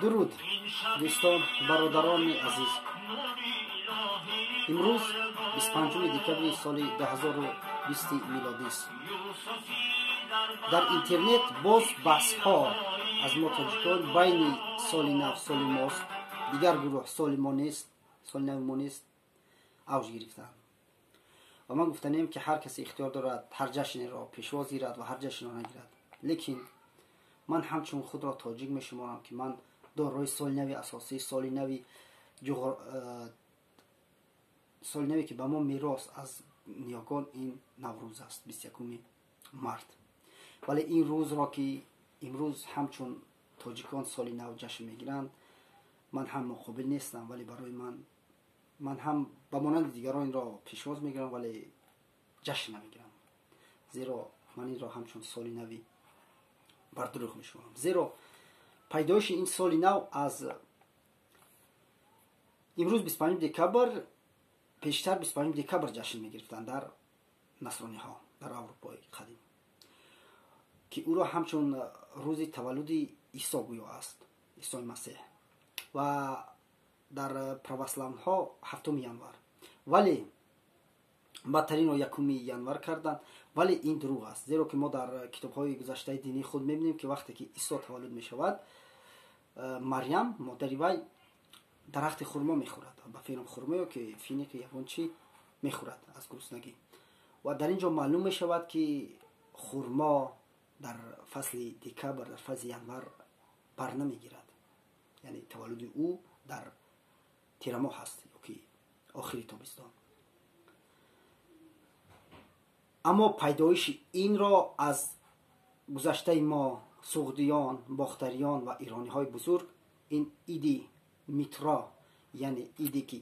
درود دوستان برادران عزیز. امروز 25 دکبر سال 2020 میلادی است. در اینترنت باز بحث ها از ما تاجیکان بین سال نو سال ماست، دیگر گروه سال نو مانیست اوج گرفتند و من گفتنیم که هر کسی اختیار دارد هر جشن را پیشوا گیرد و هر جشن را نگیرد. لیکن من همچون خود را تاجیک می شمارم که من دارای سال نوی اساسی، سال نوی که به ما میراث از نیاکان این نوروز است، 21 مارت. ولی این روز را که امروز همچون تاجیکان سال نو جشن میگیرند من هم مقابل نیستم، ولی برای من هم به مانند دیگران این را پیشواز میگیرم ولی جشن نمیگیرم، زیرا من این را همچون سال نوی بر دروغ میشمارم. زیرا پیدایش این سال نو از امروز 25 دکبر پیشتر 25 دکبر جشن میگرفتند در نصرانی ها در اروپای قدیم، که او را همچون روز تولد عیسی گویا است، عیسی مسیح، و در پروسلام ها 7 ینور، ولی بدترین را 1 ینور کردند. ولی این دروغ است، زیرا که ما در کتاب های گذشته دینی خود میبینیم که وقتی که عیسی تولد می شود، مریم مادر وی درخت خرما میخورد، به فیلم خرما که فینیق یگان چی میخورد از گرسنگی، و در اینجا معلوم می شود که خرما در فصل دکبر، در فصل ینور پر نمیگیرد، یعنی تولد او در تیر ماه هست یا که آخری تابستان. اما پیدایش این را از گذشته ما سغدیان، باختریان و ایرانی های بزرگ، این ایدی میترا، یعنی ایدی که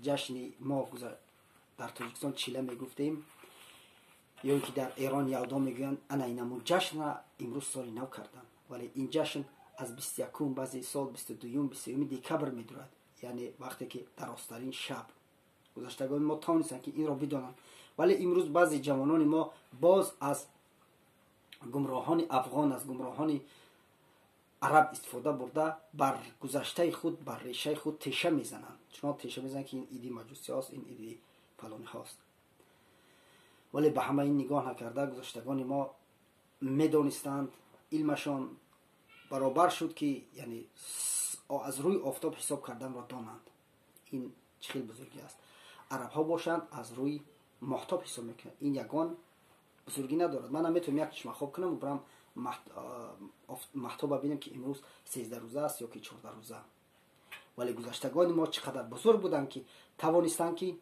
جشن ما در تاجیکستان چیله میگفتیم، یا که در ایران یلدا میگویند اینمو جشن را امروز سال نو کردن. ولی این جشن از 21 بعضی سال 22 23 دکبر میدرد، یعنی وقتی که در آسترین شب. گذشتگان ما توانستند که این را بدانند، ولی امروز بعضی جوانان ما باز از گمراهان افغان، از گمراهان عرب استفاده برده بر گذشته خود، بر ریشه خود تیشه میزنند. چون تیشه میزنند که این ایدی مجوسی هاست، این ایدی فلانی هاست، ولی به همه این نگاه نکرده گذشتگان ما میدانستند، علمشان برابر شد که یعنی از روی آفتاب حساب کردن را دانند. این چه بزرگی است. عرب ها باشند از روی ماهتاب حساب میکنند، این یگان بزرگی ندارد. من هم میتونم یک چشم خواب کنم و برم ماهتاب ببینم که امروز 13 روزه است یا که 14 روزه. ولی گذشتگان ما چقدر بزرگ بودند که توانستند که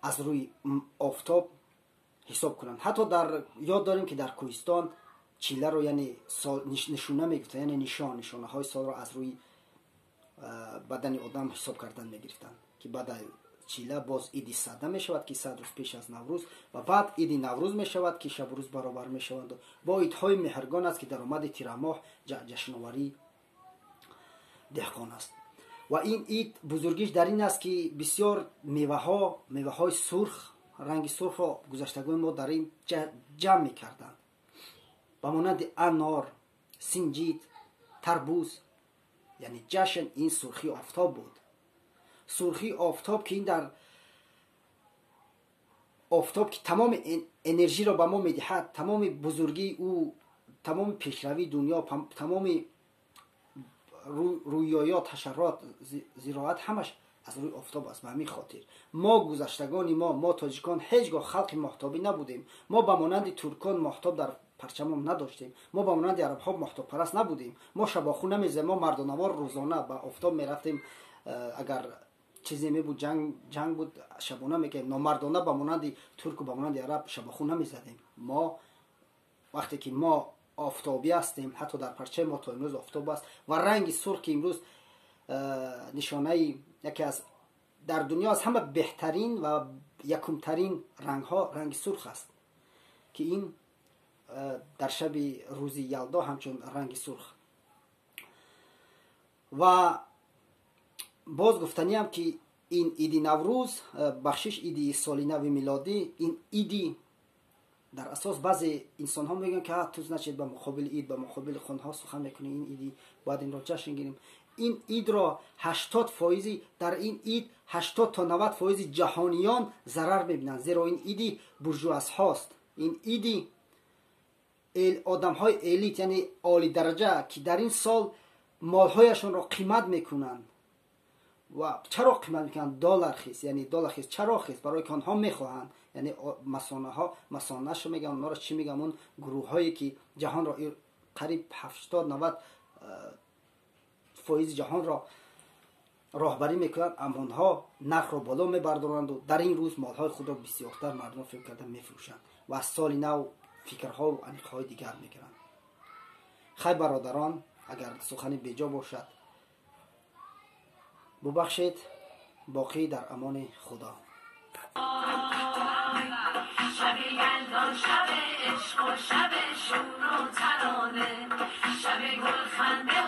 از روی آفتاب حساب کنند. حتی در یاد داریم که در کوهستان چیله رو یعنی نشونه میگفتن، یعنی نشانه های سال رو از روی بدن آدم حساب کردن میگرفتن، که بعد چیله باز ایدی صده میشود که 100 روز پیش از نوروز، و بعد ایدی نوروز میشود که شب روز برابر میشوند. با ایدهای مهرگان است که در آمد تیر ماه جشنواری دهقان است. و این اید بزرگیش در این است که بسیار میوه های سرخ، رنگ سرخ را گذشتگان ما در این جمع میکردند، به مانند انار، سنجید، تربوز. یعنی جشن این سرخی آفتاب بود، سرخی آفتاب که این در آفتاب که تمام انرژی را به ما میدهد، تمام بزرگی او، تمام پیشروی دنیا، تمام رویایات، حشرات، زراعت همش از روی آفتاب است. به همین خاطر ما گذشتگان ما تاجیکان هیچگاه خلق ماهتابی نبودیم. ما به مانند ترکان ماهتاب در پرچمم نداشتیم، ما به مانند عرب ها ماهتاب پرست نبودیم، ما شباخو نمیزدیم، ما مردانوار روزانه به آفتاب میرفتیم. اگر چیزی می بود جنگ بود شبانه میگیم، نامردانه به مانند ترک و به مانند عرب شباخو نمیزدیم. ما وقتی که ما آفتابی هستیم، حتی در پرچم ما تا امروز آفتاب است، و رنگ سرخ که امروز نشانه یکی از در دنیا از همه بهترین و یکمترین رنگ سرخ است، که این در شب روز یلدا همچون رنگ سرخ. و باز گفتنی هم که این ایدی نوروز بخشش ایدی سال نو میلادی، این ایدی در اساس بعضی انسان ها میگن که تو نچید به مقابل اید، به مقابل خونها سخن میکنی، این ایدی باید این را جشن گیریم. این اید را 80% در این اید 80 تا 90% جهانیان ضرر میبینند، زیرا این ایدی بورژواز هاست. این ایدی آدم های الیت یعنی عالی درجه که در این سال مالهایشون را قیمت میکنند. و چرا قیمت میکنند؟ دلار خیس، یعنی دلار خیس. چرا خیس؟ برای که آنها میخواهند، یعنی مسانه شو میگن، اونا را چی میگن، اون گروه هایی که جهان را قریب 80-90% جهان را راهبری میکنند، اونها نرخ را بالا میبردارند و در این روز مالهای خود را بسیارتر مردم فکر کرده میفروشند و از سال نو فکرها و انیقهای دیگر میگیرند. خیلی برادران، اگر سخنی بیجا باشد ببخشید. باقی در امان خدا. شب یلدا، شب عشق و شب شور و ترانه، شب گل خنده